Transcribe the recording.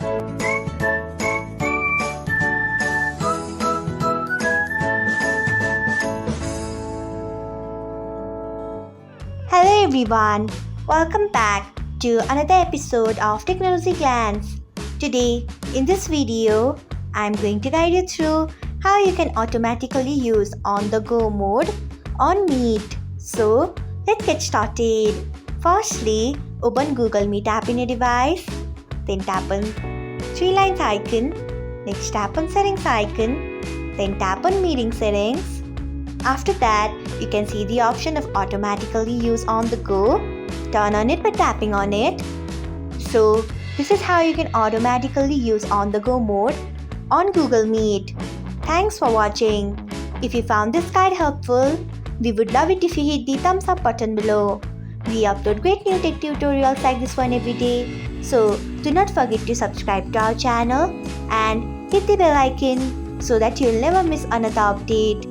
Hello everyone, welcome back to another episode of Technologyglance. Today, in this video, I'm going to guide you through how you can automatically use on-the-go mode on Meet. So, let's get started. Firstly, open Google Meet app in your device. Then tap on three lines icon. Next tap on settings icon. Then tap on meeting settings. After that, you can see the option of automatically use on the go. Turn on it by tapping on it. So, this is how you can automatically use on the go mode on Google Meet. Thanks for watching. If you found this guide helpful, we would love it if you hit the thumbs up button below. We upload great new tech tutorials like this one every day. So, do not forget to subscribe to our channel and hit the bell icon so that you'll never miss another update.